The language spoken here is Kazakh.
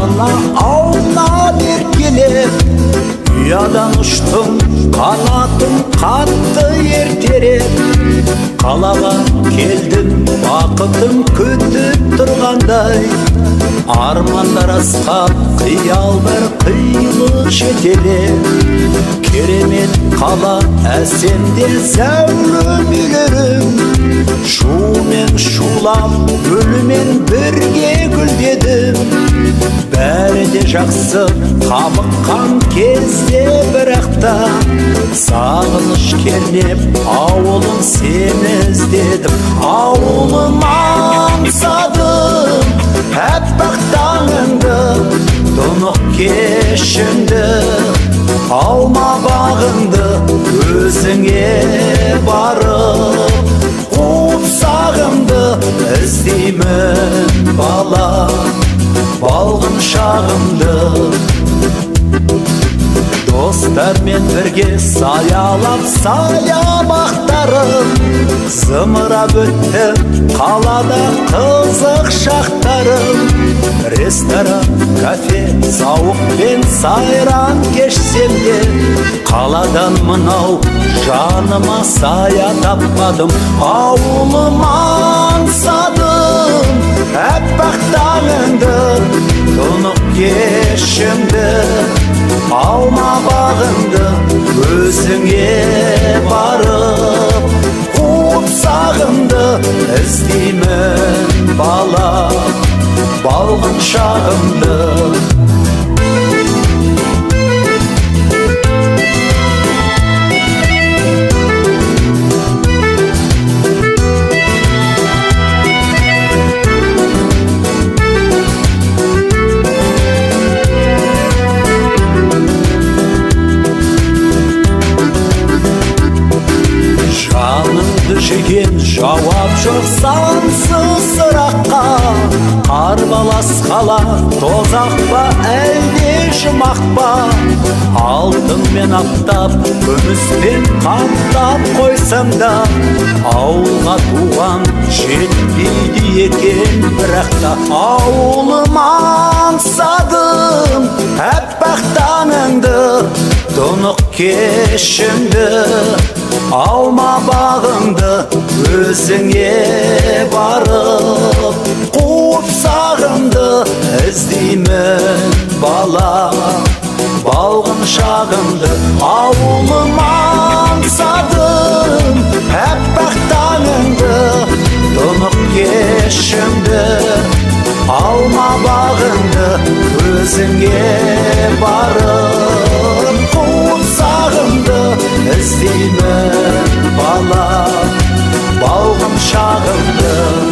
Bağına aunap erkelep Uyadan uçtum, kanatım kattı erterep Kalaga keldim, bakıtım kütüp turganday Armanlar asqat, kıyalдар kıyılı şetelep Keremet kala әсемде зәулім үйлерім Шумен шулап, гүлмен бірге гүлдедім Бәрі де жақсы қамыққан кезде бірақта Сағыныш кернеп, ауылым сені іздедім Ауылым аңсадым, әппақ таңыңды Тұнық кешіңді Alma bağındı özüne barıp Qub sağımdı izdimin bala Balgın şağımdı Dostlarмен бірге саялап саябақтарым Зымырап өтті қалада қызық шақтарым Ресторан, кафе, сауық пен сайран кешсем де Қаладан мынау жаныма сая таппадым Ауылым аңсадым әппақ таңыңды Тұнық кешімді Alma bağındı özüne barıp Qub sağımdı izdimin bala Balgın şağımdı Жеген жауап жоқ сансыз сұраққа Қарбалас қала тозақ па әлде жұмақ па Алтынмен аптап, күміспен қаптап қойсам да Ауылға туған жетпейді екен бірақта Ауылым аңсадым әппақ таңыңды Тұнық кешімді Alma bağındı özüne barıp Qub sağımdı izdimin bala Balgın şağımdı Avulum ansadım әппақ таңыңды Тұнық кешімді Alma bağındı özüne barıp Qub sağımdı izdimin bala Balgın şağımdı